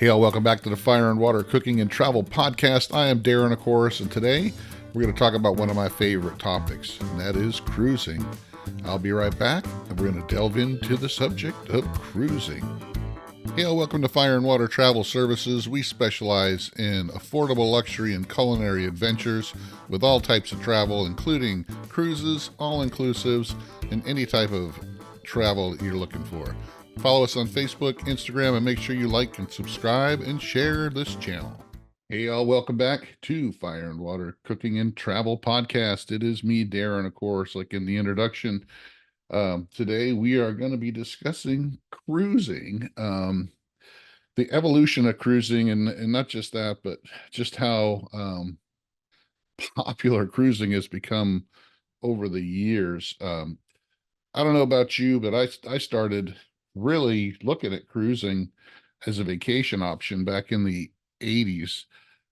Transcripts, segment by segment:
Hey, all, welcome back to the Fire and Water Cooking and Travel Podcast. I am Darren, of course, and today we're going to talk about one of my favorite topics, and that is cruising. I'll be right back, and we're going to delve into the subject of cruising. Hey, all, welcome to Fire and Water Travel Services. We specialize in affordable luxury and culinary adventures with all types of travel, including cruises, all-inclusives, and any type of travel that you're looking for. Follow us on Facebook, Instagram, and make sure you like and subscribe and share this channel. Hey, all, welcome back to Fire and Water Cooking and Travel Podcast. It is me, Darren, of course, like in the introduction. Today we are going to be discussing cruising, the evolution of cruising, and not just that, but just how popular cruising has become over the years. I don't know about you, but I started really looking at cruising as a vacation option back in the 80s.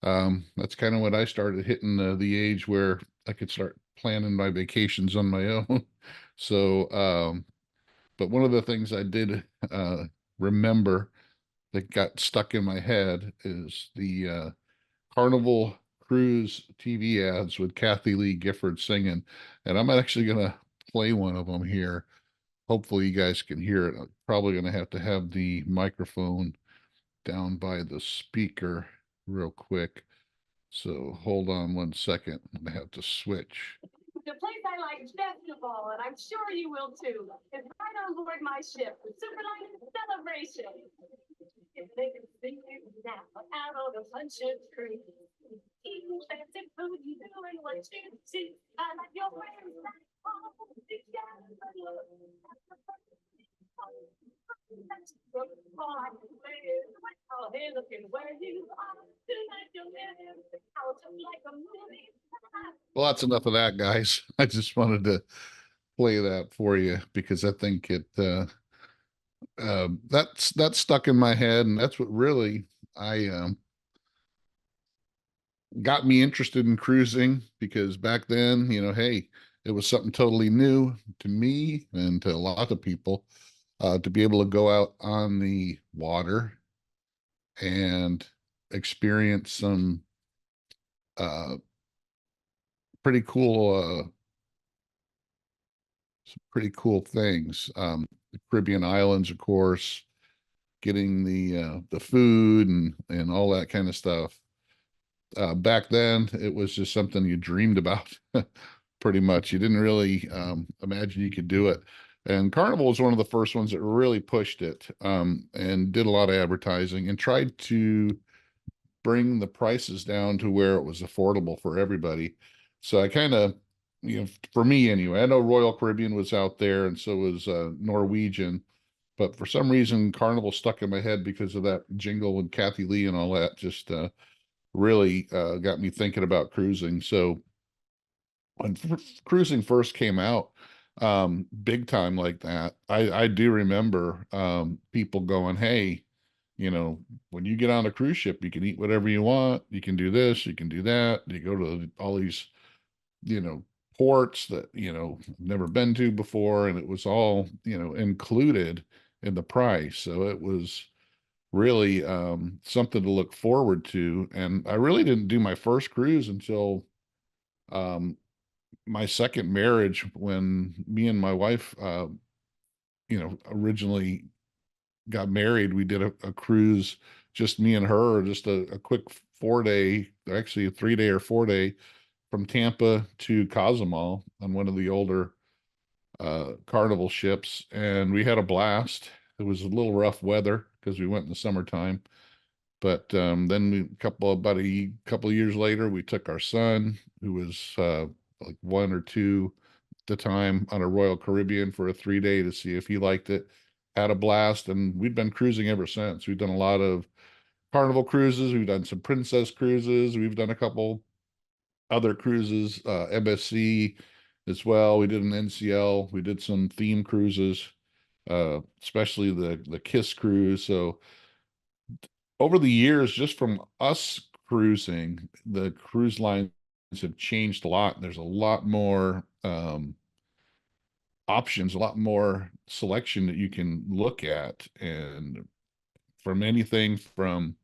That's kind of when I started hitting the age where I could start planning my vacations on my own. So, but one of the things I did remember that got stuck in my head is the Carnival Cruise TV ads with Kathy Lee Gifford singing. And I'm actually going to play one of them here. Hopefully you guys can hear it. I'm probably going to have the microphone down by the speaker real quick. So hold on one second. I'm going to have to switch. The place I like best of all, and I'm sure you will too, is right on board my ship, the Superlight Celebration. If they can see you now, out on a sunship cruise, eating fancy food, you doing what you see. I like your friends back home, together. Oh, hey, looking where you are. Tonight you'll live out like a movie. Well, that's enough of that, guys. I just wanted to play that for you because I think that's stuck in my head, and that's what really I got me interested in cruising, because back then, hey, it was something totally new to me and to a lot of people, to be able to go out on the water and experience some uh, pretty cool things. The Caribbean islands, of course, getting the food and all that kind of stuff. Back then, it was just something you dreamed about, pretty much. You didn't really imagine you could do it. And Carnival was one of the first ones that really pushed it, and did a lot of advertising and tried to bring the prices down to where it was affordable for everybody. So I kind of, for me anyway, I know Royal Caribbean was out there, and so was Norwegian. But for some reason, Carnival stuck in my head because of that jingle and Kathy Lee and all that. Just really got me thinking about cruising. So when cruising first came out, big time like that, I do remember people going, hey, when you get on a cruise ship, you can eat whatever you want. You can do this, you can do that. You go to all these, ports that, never been to before. And it was all, included in the price. So it was really something to look forward to. And I really didn't do my first cruise until um, my second marriage, when me and my wife, originally got married. We did a cruise, just me and her, just a quick 4 day, actually a 3 day or 4 day, from Tampa to Cozumel on one of the older Carnival ships. And we had a blast. It was a little rough weather because we went in the summertime. But then about a couple of years later, we took our son, who was like 1 or 2 at the time, on a Royal Caribbean for a 3 day to see if he liked it. Had a blast, and we've been cruising ever since. We've done a lot of Carnival cruises. We've done some Princess cruises. We've done a couple other cruises, MSC as well. We did an NCL. We did some theme cruises, especially the Kiss cruise. So over the years, just from us cruising, the cruise lines have changed a lot. There's a lot more options, a lot more selection that you can look at. And from anything from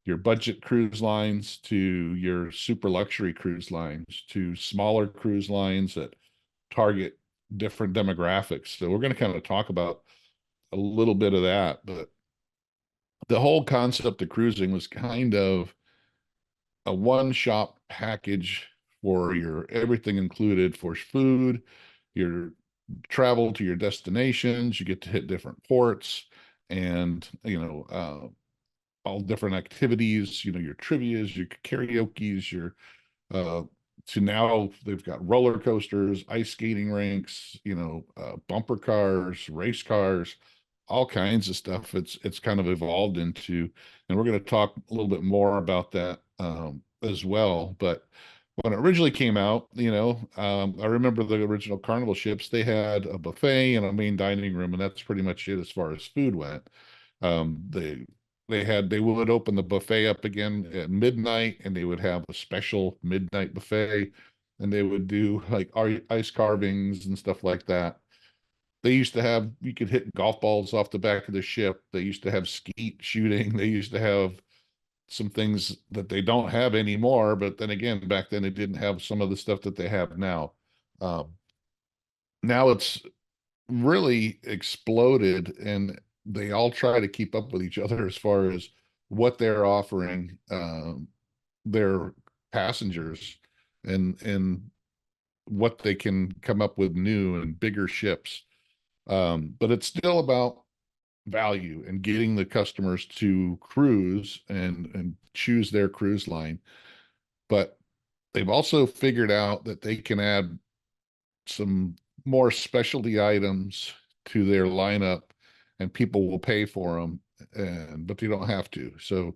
your budget cruise lines to your super luxury cruise lines to smaller cruise lines that target different demographics. So we're going to kind of talk about a little bit of that, but the whole concept of cruising was kind of a one shop package for your everything included for food, your travel to your destinations, you get to hit different ports and, all different activities, your trivias, your karaoke's, your uh to now they've got roller coasters, ice skating rinks, bumper cars, race cars, all kinds of stuff. It's kind of evolved into, and we're going to talk a little bit more about that as well. But when it originally came out, I remember the original Carnival ships. They had a buffet and a main dining room, and that's pretty much it as far as food went. They would open the buffet up again at midnight, and they would have a special midnight buffet, and they would do like ice carvings and stuff like that. They used to have, you could hit golf balls off the back of the ship. They used to have skeet shooting. They used to have some things that they don't have anymore. But then again, back then they didn't have some of the stuff that they have now. Um, Now it's really exploded, and they all try to keep up with each other as far as what they're offering their passengers and what they can come up with new and bigger ships. But it's still about value and getting the customers to cruise and choose their cruise line. But they've also figured out that they can add some more specialty items to their lineup, and people will pay for them, but they don't have to. So,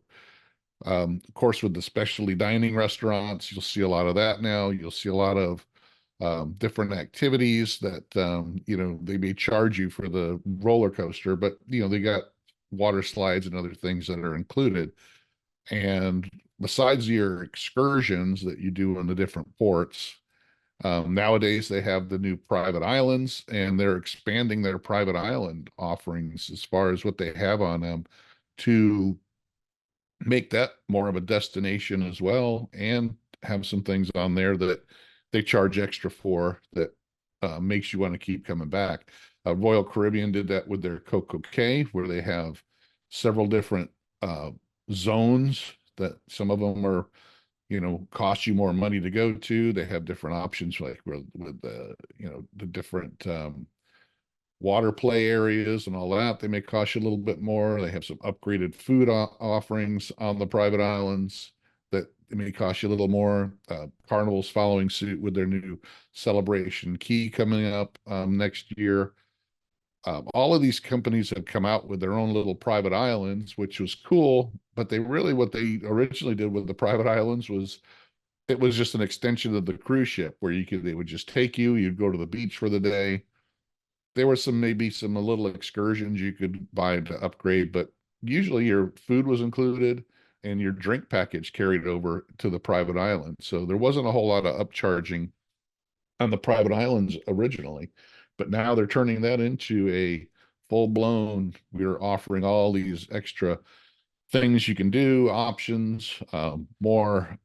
of course, with the specialty dining restaurants, you'll see a lot of that now. You'll see a lot of different activities that they may charge you for the roller coaster, but they got water slides and other things that are included. And besides your excursions that you do on the different ports, nowadays they have the new private islands, and they're expanding their private island offerings as far as what they have on them to make that more of a destination as well, and have some things on there that they charge extra for that makes you want to keep coming back. Royal Caribbean did that with their Coco Cay, where they have several different uh, zones that some of them are, cost you more money to go to. They have different options like with the different water play areas and all that. They may cost you a little bit more. They have some upgraded food offerings on the private islands that may cost you a little more. Carnival's following suit with their new Celebration Key coming up next year. All of these companies have come out with their own little private islands, which was cool. But what they originally did with the private islands was it was just an extension of the cruise ship where they would just take you, you'd go to the beach for the day. There were maybe some little excursions you could buy to upgrade, but usually your food was included and your drink package carried over to the private island. So there wasn't a whole lot of upcharging on the private islands originally, but now they're turning that into a full blown, we're offering all these extra things you can do, options, more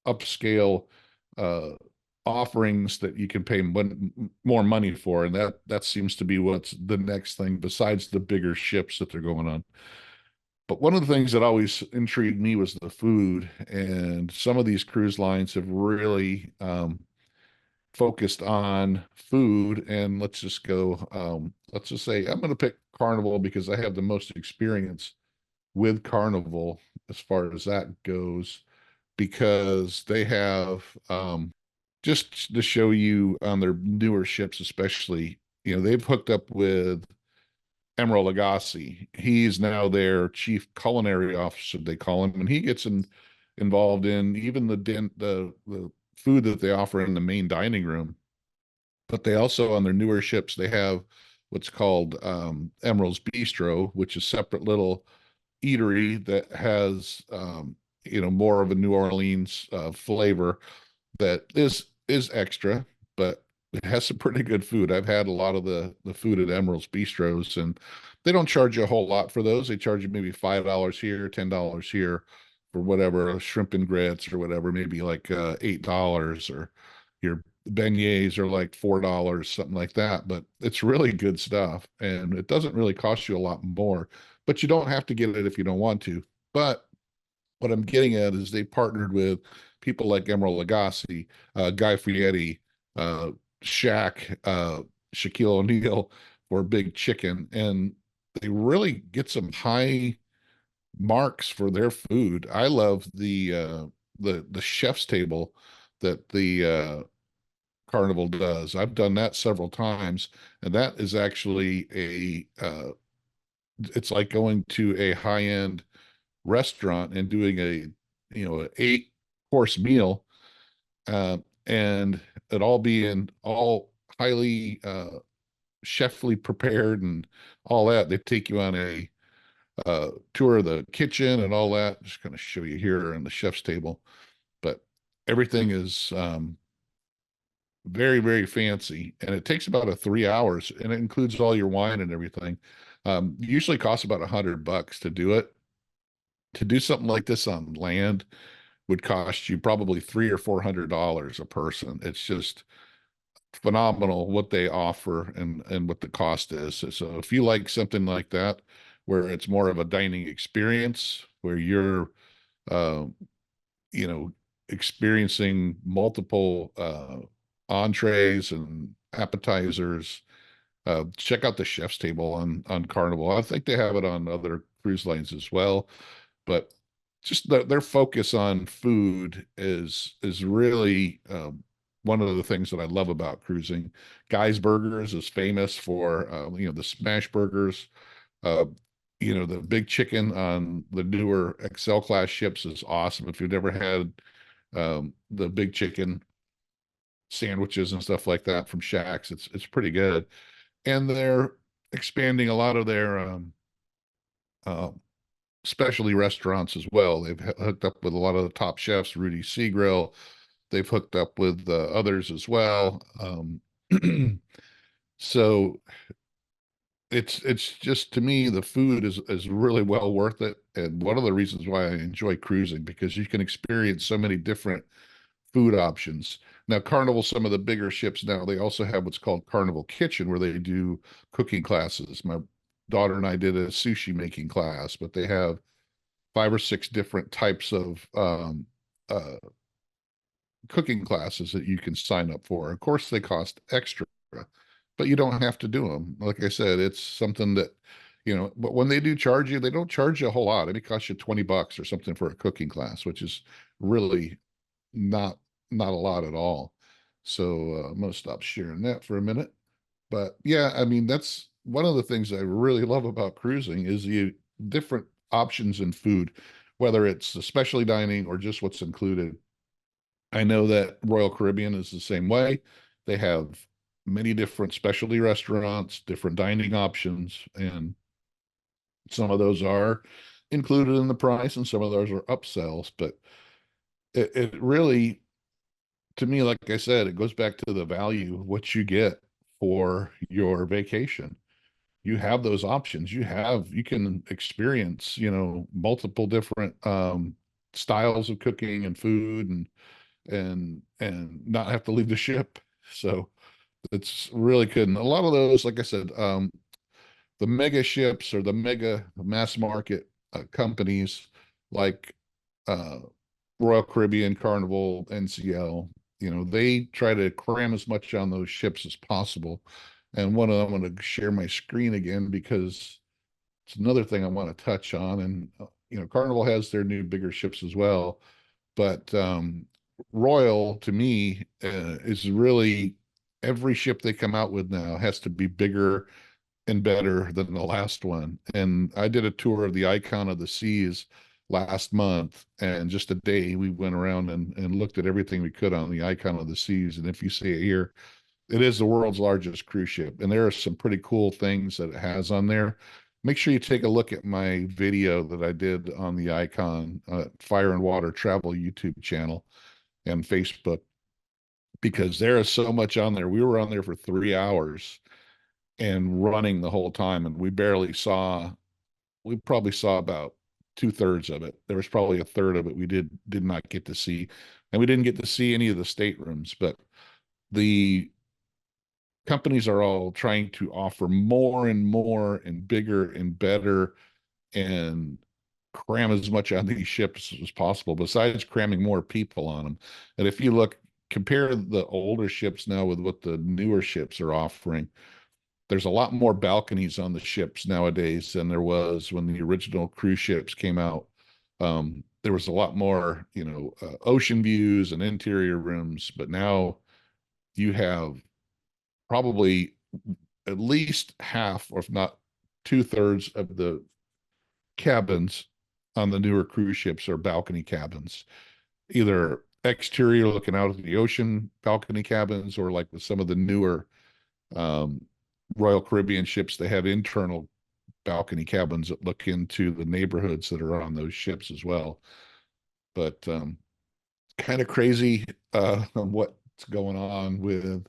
upscale uh, offerings that you can pay more money for, and that seems to be what's the next thing besides the bigger ships that they're going on. But one of the things that always intrigued me was the food, and some of these cruise lines have really focused on food. And let's just say I'm going to pick Carnival because I have the most experience with Carnival as far as that goes, because they have just to show you on their newer ships, especially, they've hooked up with Emeril Lagasse. He's now their chief culinary officer, they call him, and he gets involved in even the food that they offer in the main dining room. But they also, on their newer ships, they have what's called Emeril's Bistro, which is separate little eatery that has more of a New Orleans flavor that is extra, but it has some pretty good food. I've had a lot of the food at Emeril's Bistros, and They don't charge you a whole lot for those. They charge you maybe $5 here, $10 here for whatever shrimp and grits or whatever, maybe like $8, or your beignets are like $4, something like that. But it's really good stuff, and it doesn't really cost you a lot more. But you don't have to get it if you don't want to. But what I'm getting at is they partnered with people like Emeril Lagasse, Guy Fieri, uh, Shaq, Shaquille O'Neal for Big Chicken, and they really get some high marks for their food. I love the chef's table that the Carnival does. I've done that several times, and that is actually it's like going to a high-end restaurant and doing a 8 course meal, uh, and it all being all highly chefly prepared and all that. They take you on a tour of the kitchen and all that. Just going to show you here on the chef's table, but everything is very, very fancy, and it takes about 3 hours, and it includes all your wine and everything. Usually costs about $100 to do it. To do something like this on land would cost you probably $300 or $400 a person. It's just phenomenal what they offer and what the cost is. So if you like something like that, where it's more of a dining experience, where you're uh, you know experiencing multiple entrees and appetizers, check out the chef's table on Carnival. I think they have it on other cruise lines as well, but just their focus on food is really one of the things that I love about cruising. Guy's Burgers is famous for the smash burgers. Uh, the big chicken on the newer XL class ships is awesome. If you've never had the big chicken sandwiches and stuff like that from Shacks, it's pretty good. And they're expanding a lot of their uh, specialty restaurants as well. They've hooked up with a lot of the top chefs, Rudy Seagrill. They've hooked up with others as well. So it's just, to me, the food is really well worth it, and one of the reasons why I enjoy cruising, because you can experience so many different food options. Now, Carnival, some of the bigger ships now, they also have what's called Carnival Kitchen, where they do cooking classes. My daughter and I did a sushi making class, but they have 5 or 6 different types of cooking classes that you can sign up for. Of course, they cost extra, but you don't have to do them. Like I said, it's something that, but when they do charge you, they don't charge you a whole lot. It may cost you $20 or something for a cooking class, which is really not not a lot at all. So I'm going to stop sharing that for a minute. But yeah, I mean, that's one of the things I really love about cruising is the different options in food, whether it's especially dining or just what's included. I know that Royal Caribbean is the same way. They have many different specialty restaurants, different dining options, and some of those are included in the price and some of those are upsells. But it really, to me, like I said, it goes back to the value of what you get for your vacation. You have those options. You can experience, multiple different styles of cooking and food, and not have to leave the ship. So it's really good. And a lot of those, like I said, the mega ships or the mega mass market companies like uh, Royal Caribbean, Carnival, NCL, they try to cram as much on those ships as possible. And one of them, I'm going to share my screen again because it's another thing I want to touch on. And, Carnival has their new bigger ships as well. But Royal, to me, is really every ship they come out with now has to be bigger and better than the last one. And I did a tour of the Icon of the Seas last month, and just a day we went around and looked at everything we could on the Icon of the Seas. And if you see it here, it is the world's largest cruise ship, and there are some pretty cool things that it has on there. Make sure you take a look at my video that I did on the Icon Fire and Water Travel YouTube channel and Facebook, because there is so much on there. We were on there for 3 hours, and running the whole time. And we probably saw about 2/3 of it. There was probably a third of it we did not get to see. And we didn't get to see any of the staterooms, but the companies are all trying to offer more and more and bigger and better and cram as much on these ships as possible, besides cramming more people on them. And if you compare the older ships now with what the newer ships are offering, there's a lot more balconies on the ships nowadays than there was when the original cruise ships came out. There was a lot more, ocean views and interior rooms, but now you have probably at least half, or if not 2/3 of the cabins on the newer cruise ships are balcony cabins, either exterior looking out at the ocean balcony cabins, or like with some of the newer um, Royal Caribbean ships, they have internal balcony cabins that look into the neighborhoods that are on those ships as well. But kind of crazy what's going on with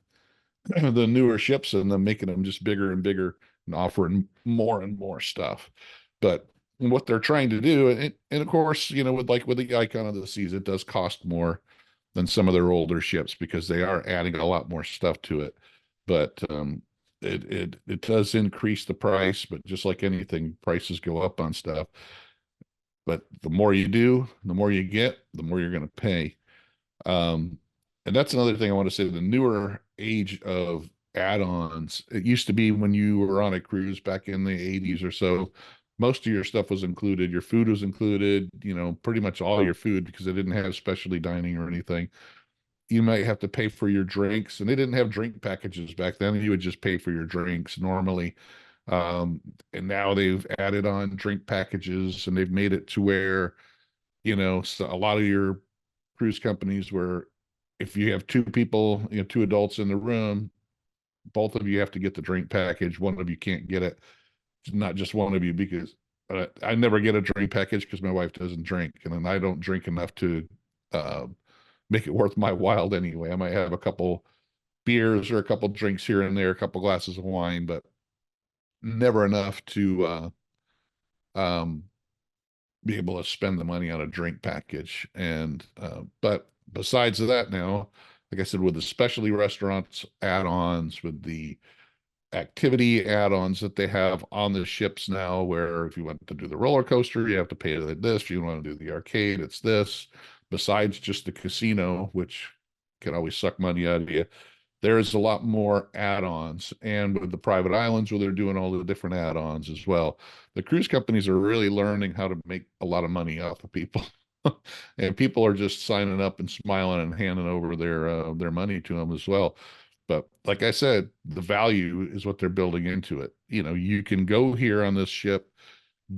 the newer ships and them making them just bigger and bigger and offering more and more stuff. But what they're trying to do, and of course, with the Icon of the Seas, it does cost more than some of their older ships because they are adding a lot more stuff to it. But it does increase the price, but just like anything, prices go up on stuff. But the more you do, the more you get, the more you're going to pay. Um, and that's another thing I want to say. The newer age of add-ons, it used to be when you were on a cruise back in the 80s or so, most of your stuff was included. Your food was included, pretty much all your food, because they didn't have specialty dining or anything. You might have to pay for your drinks, and they didn't have drink packages back then. You would just pay for your drinks normally. And now they've added on drink packages, and they've made it to where, so a lot of your cruise companies, where if you have two people, two adults in the room, both of you have to get the drink package. One of you can't get it. Not just one of you, because I never get a drink package because my wife doesn't drink, and then I don't drink enough to uh, make it worth my while anyway. I might have a couple beers or a couple drinks here and there, a couple glasses of wine, but never enough to um, be able to spend the money on a drink package. And but besides that, now, like I said, with the specialty restaurants add-ons, with the activity add-ons that they have on the ships now, where if you want to do the roller coaster, you have to pay this. If you want to do the arcade, it's this. Besides just the casino, which can always suck money out of you, there's a lot more add-ons. And with the private islands, where they're doing all the different add-ons as well, the cruise companies are really learning how to make a lot of money off of people. And people are just signing up and smiling and handing over their money to them as well. But like I said, the value is what they're building into it. You can go here on this ship,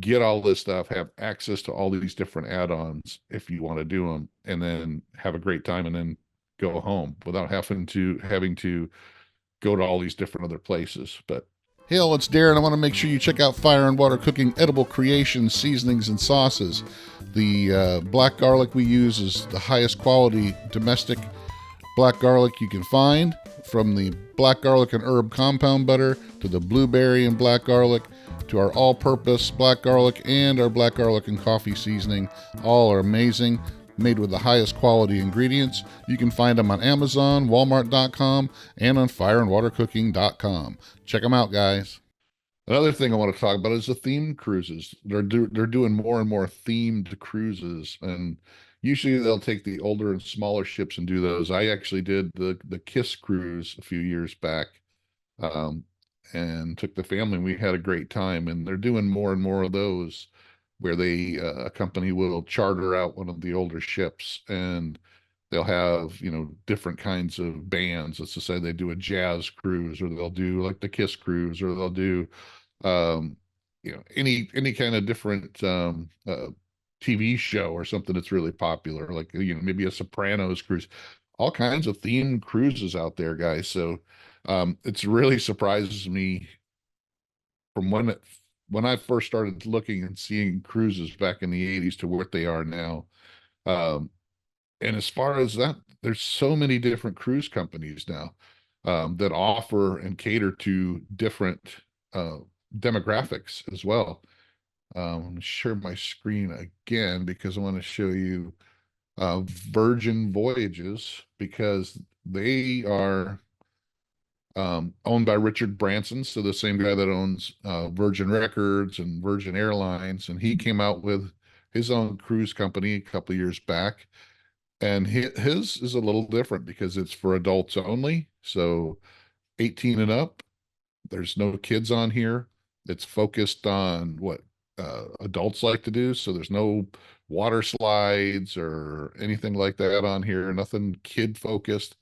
get all this stuff, have access to all these different add-ons if you want to do them, and then have a great time and then go home without having to go to all these different other places. But hey, it's Darren. I want to make sure you check out Fire and Water Cooking Edible Creations, Seasonings, and Sauces. The black garlic we use is the highest quality domestic black garlic you can find, from the black garlic and herb compound butter to the blueberry and black garlic to our all-purpose black garlic and our black garlic and coffee seasoning. All are amazing, made with the highest quality ingredients. You can find them on Amazon, Walmart.com, and on fireandwatercooking.com. Check them out, guys. Another thing I want to talk about is the themed cruises. They're doing more and more themed cruises, and usually they'll take the older and smaller ships and do those. I actually did the Kiss cruise a few years back, um, and took the family, and we had a great time. And they're doing more and more of those, where a company will charter out one of the older ships, and they'll have different kinds of bands. Let's just say they do a jazz cruise, or they'll do like the Kiss cruise, or they'll do um, any kind of different TV show or something that's really popular, like maybe a Sopranos cruise. All kinds of themed cruises out there, guys. So it's really surprises me from when I first started looking and seeing cruises back in the 80s to what they are now. Um, and as far as that, there's so many different cruise companies now. that offer and cater to different uh, demographics as well. Share my screen again because I want to show you Virgin Voyages, because they are owned by Richard Branson, so the same guy that owns Virgin Records and Virgin Airlines, and he came out with his own cruise company a couple of years back, and his is a little different because it's for adults only, so 18 and up. There's no kids on here. It's focused on what adults like to do, so there's no water slides or anything like that on here. Nothing kid focused.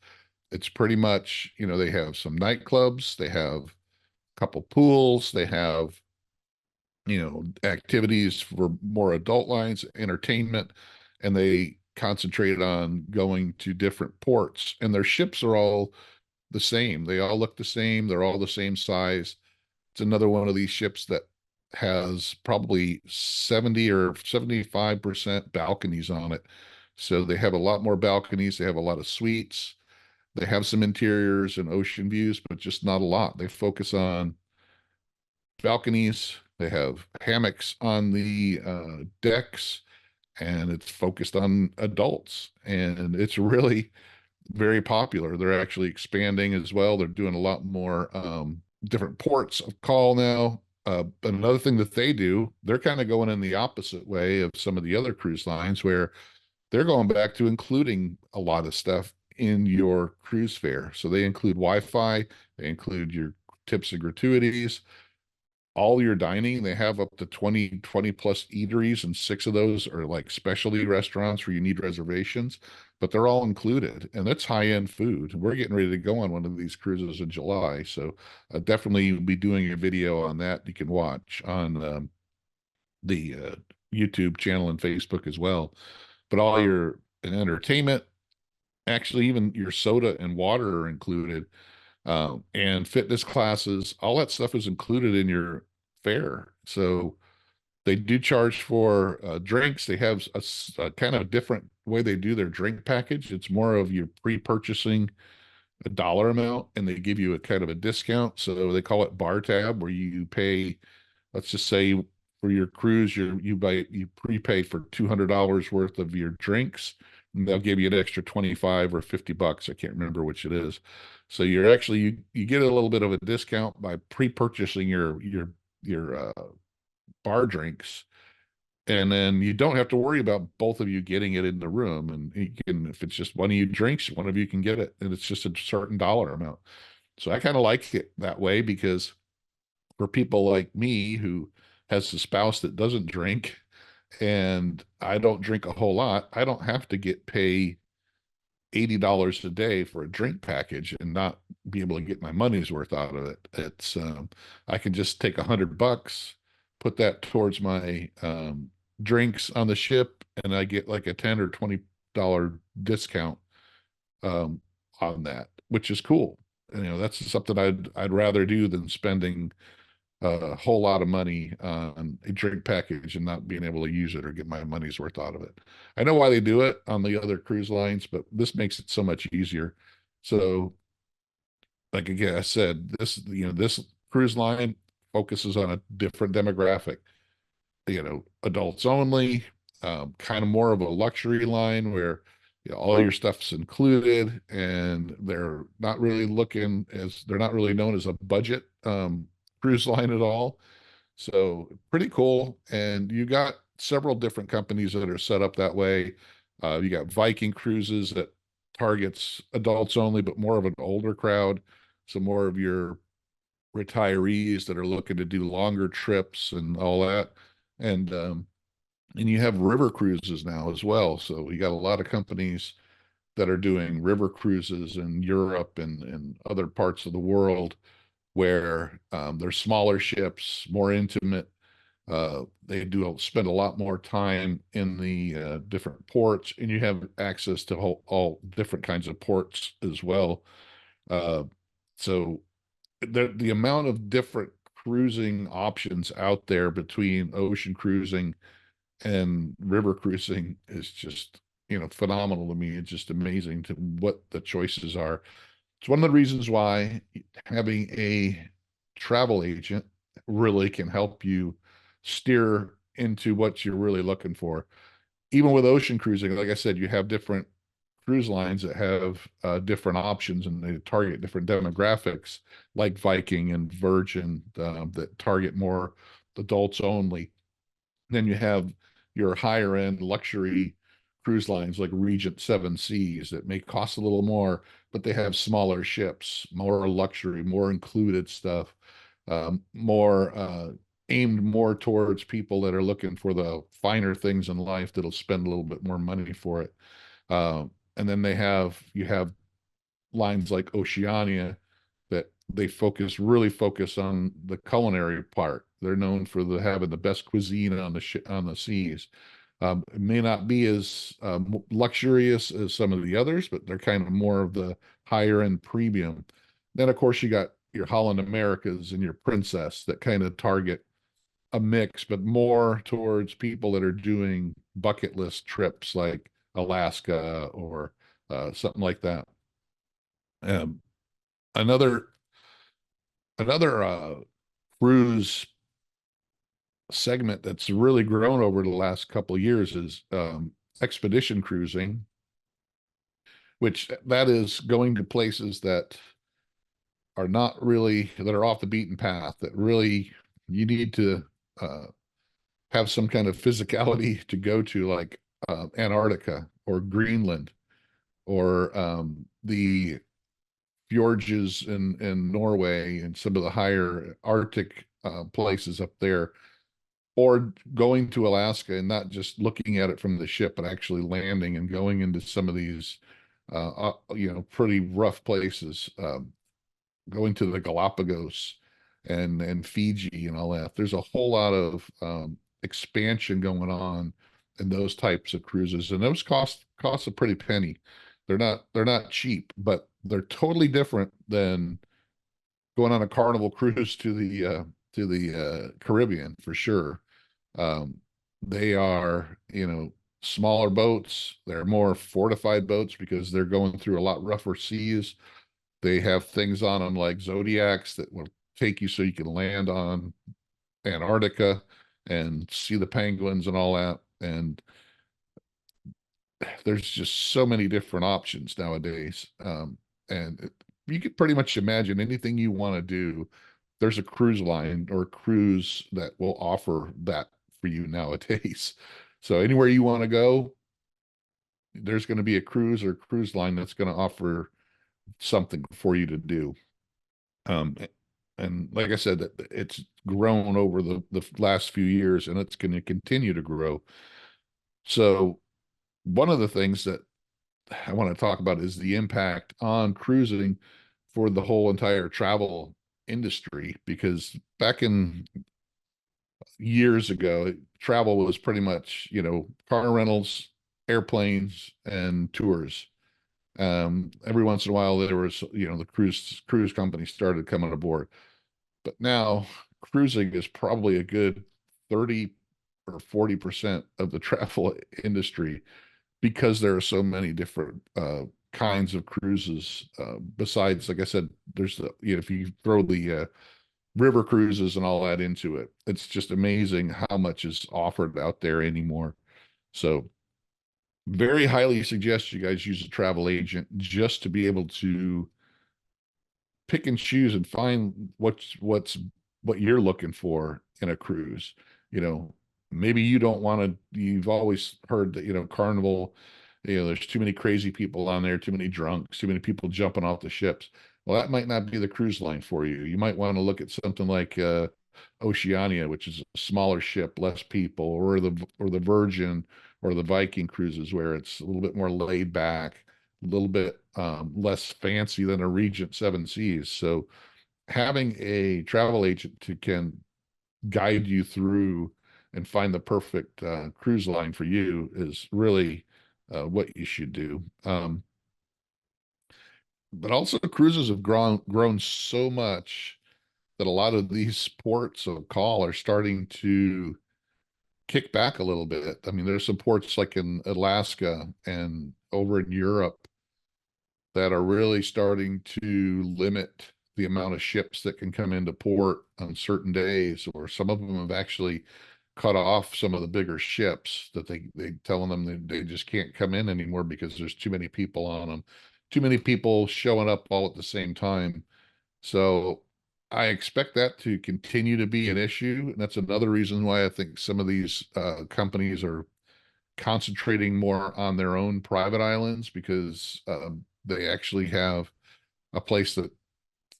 It's pretty much, they have some nightclubs, they have a couple pools, they have, activities for more adult lines, entertainment, and they concentrated on going to different ports. And their ships are all the same. They all look the same. They're all the same size. It's another one of these ships that has probably 70 or 75% balconies on it. So they have a lot more balconies. They have a lot of suites. They have some interiors and ocean views, but just not a lot. They focus on balconies. They have hammocks on the decks, and it's focused on adults. And it's really very popular. They're actually expanding as well. They're doing a lot more different ports of call now. But another thing that they do, they're kind of going in the opposite way of some of the other cruise lines, where they're going back to including a lot of stuff in your cruise fare. So they include Wi-Fi, they include your tips and gratuities, all your dining. They have up to 20 plus eateries, and six of those are like specialty restaurants where you need reservations, but they're all included, and that's high-end food. We're getting ready to go on one of these cruises in July, so definitely be doing a video on that you can watch on the YouTube channel and Facebook as well. But all your entertainment, actually even your soda and water are included, and fitness classes, all that stuff is included in your fare. So they do charge for drinks. They have a kind of different way they do their drink package. It's more of you pre-purchasing a dollar amount, and they give you a kind of a discount. So they call it bar tab, where you pay, let's just say for your cruise, you prepay for $200 worth of your drinks, and they'll give you an extra 25 or $50. I can't remember which it is. So you're actually you get a little bit of a discount by pre-purchasing your bar drinks, and then you don't have to worry about both of you getting it in the room. And you can, if it's just one of you drinks, one of you can get it, and it's just a certain dollar amount. So I kind of like it that way, because for people like me who has a spouse that doesn't drink, and I don't drink a whole lot, I don't have to pay $80 a day for a drink package and not be able to get my money's worth out of it. It's I can just take $100, put that towards my drinks on the ship, and I get like a 10 or $20 discount um, on that, which is cool. And, that's something I'd rather do than spending a whole lot of money on a drink package and not being able to use it or get my money's worth out of it. I know why they do it on the other cruise lines, but this makes it so much easier. So, like again, I said, this cruise line focuses on a different demographic. Adults only, kind of more of a luxury line where all your stuff's included, and they're not really known as a budget cruise line at all. So pretty cool. And you got several different companies that are set up that way. You got Viking Cruises that targets adults only, but more of an older crowd. So more of your retirees that are looking to do longer trips and all that. And you have river cruises now as well. So we got a lot of companies that are doing river cruises in Europe and other parts of the world, where they're smaller ships, more intimate. They do spend a lot more time in the different ports, and you have access to all different kinds of ports as well. Uh, so the amount of different cruising options out there between ocean cruising and river cruising is just, phenomenal to me. It's just amazing to what the choices are. It's one of the reasons why having a travel agent really can help you steer into what you're really looking for. Even with ocean cruising, like I said, you have different cruise lines that have different options and they target different demographics, like Viking and Virgin, that target more adults only. Then you have your higher end luxury cruise lines like Regent Seven Seas that may cost a little more, but they have smaller ships, more luxury, more included stuff, more aimed more towards people that are looking for the finer things in life that'll spend a little bit more money for it. And then you have lines like Oceania that they really focus on the culinary part. They're known for having the best cuisine on on the seas. It may not be as luxurious as some of the others, but they're kind of more of the higher end premium. Then, of course, you got your Holland Americas and your Princess that kind of target a mix, but more towards people that are doing bucket list trips like Alaska or something like that. Um, another another cruise segment that's really grown over the last couple of years is expedition cruising, which that is going to places that are not really that are off the beaten path. That really you need to uh, have some kind of physicality to go to, like Antarctica or Greenland or the fjords in Norway and some of the higher Arctic places up there, or going to Alaska and not just looking at it from the ship, but actually landing and going into some of these, pretty rough places. Going to the Galapagos and Fiji and all that. There's a whole lot of expansion going on in those types of cruises, and those cost a pretty penny. They're not cheap, but they're totally different than going on a Carnival cruise to the Caribbean for sure. Um, they are, smaller boats. They're more fortified boats because they're going through a lot rougher seas. They have things on them like Zodiacs that will take you so you can land on Antarctica and see the penguins and all that. And there's just so many different options nowadays. You could pretty much imagine anything you want to do. There's a cruise line or a cruise that will offer that for you nowadays. So anywhere you want to go, there's going to be a cruise or cruise line that's going to offer something for you to do. Um, and like I said, it's grown over the last few years and it's going to continue to grow. So one of the things that I want to talk about is the impact on cruising for the whole entire travel industry, because back in years ago, travel was pretty much, car rentals, airplanes, and tours. Every once in a while, there was, the cruise company started coming aboard. But now cruising is probably a good 30 or 40% of the travel industry because there are so many different kinds of cruises. Besides, like I said, there's if you throw the river cruises and all that into it, it's just amazing how much is offered out there anymore. So, very highly suggest you guys use a travel agent just to be able to pick and choose and find what you're looking for in a cruise. You know, maybe you don't want to, you've always heard that, Carnival, there's too many crazy people on there, too many drunks, too many people jumping off the ships. Well, that might not be the cruise line for you. You might want to look at something like Oceania, which is a smaller ship, less people, or the Virgin or the Viking cruises where it's a little bit more laid back, a little bit less fancy than a Regent Seven Seas. So having a travel agent who can guide you through and find the perfect cruise line for you is really what you should do. But also cruises have grown so much that a lot of these ports of call are starting to kick back a little bit. I mean, there's some ports like in Alaska and over in Europe that are really starting to limit the amount of ships that can come into port on certain days, or some of them have actually cut off some of the bigger ships that they telling them they just can't come in anymore because there's too many people on them, too many people showing up all at the same time. So I expect that to continue to be an issue, and that's another reason why I think some of these companies are concentrating more on their own private islands, because they actually have a place that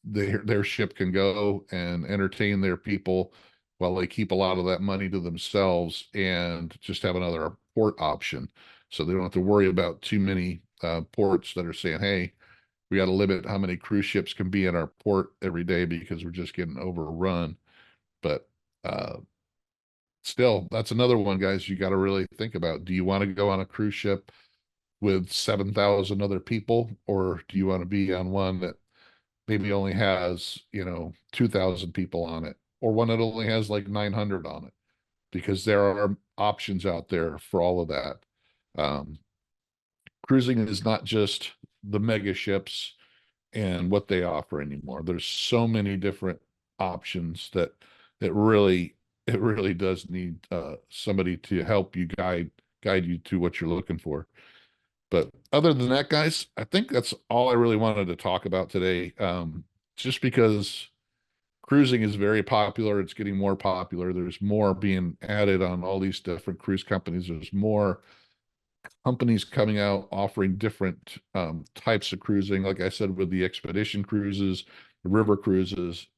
their ship can go and entertain their people while they keep a lot of that money to themselves and just have another port option. So they don't have to worry about too many ports that are saying, hey, we got to limit how many cruise ships can be in our port every day because we're just getting overrun. But uh, still, that's another one, guys, you got to really think about. Do you want to go on a cruise ship with 7,000 other people, or do you want to be on one that maybe only has, 2,000 people on it, or one that only has like 900 on it? Because there are options out there for all of that. Um, Cruising is not just the mega ships and what they offer anymore. There's so many different options that it really does need somebody to help you guide you to what you're looking for. But other than that, guys, I think that's all I really wanted to talk about today. Just because cruising is very popular, it's getting more popular. There's more being added on all these different cruise companies. There's more companies coming out offering different types of cruising. Like I said, with the expedition cruises, the river cruises,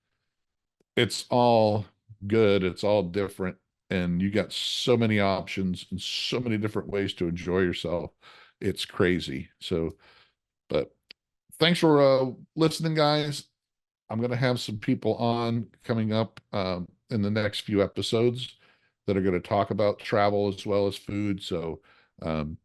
it's all good. It's all different. And you got so many options and so many different ways to enjoy yourself. It's crazy. So, but thanks for listening, guys. I'm going to have some people on coming up in the next few episodes that are going to talk about travel as well as food. So, um,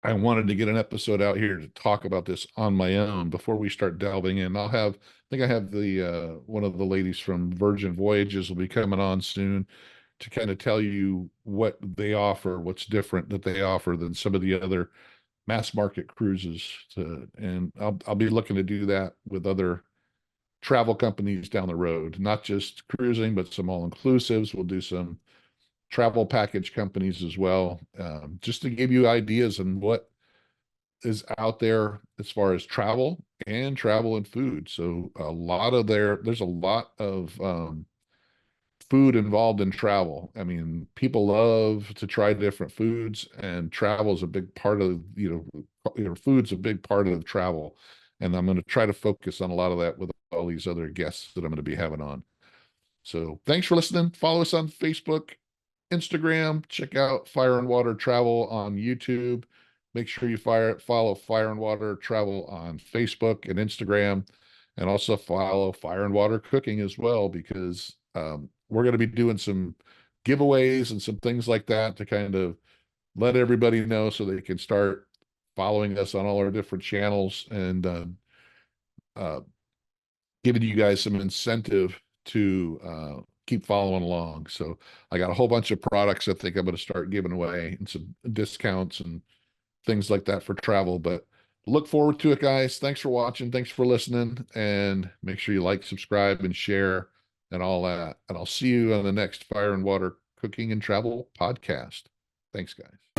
I wanted to get an episode out here to talk about this on my own before we start delving in. I think I have the one of the ladies from Virgin Voyages will be coming on soon to kind of tell you what they offer, what's different that they offer than some of the other mass market cruises. And I'll be looking to do that with other travel companies down the road, not just cruising, but some all inclusives. We'll do some travel package companies as well, just to give you ideas on what is out there as far as travel and food. So there's a lot of food involved in travel. I mean, people love to try different foods, and travel is a big part of, food's a big part of travel. And I'm going to try to focus on a lot of that with all these other guests that I'm going to be having on. So thanks for listening. Follow us on Facebook, Instagram. Check out Fire and Water Travel on YouTube. Make sure you follow Fire and Water Travel on Facebook and Instagram, and also follow Fire and Water Cooking as well, because we're going to be doing some giveaways and some things like that to kind of let everybody know so they can start following us on all our different channels, and uh, giving you guys some incentive to keep following along. So I got a whole bunch of products I think I'm going to start giving away, and some discounts and things like that for travel. But look forward to it, guys. Thanks for watching. Thanks for listening. And make sure you like, subscribe, and share and all that. And I'll see you on the next Fire and Water Cooking and Travel podcast. Thanks, guys.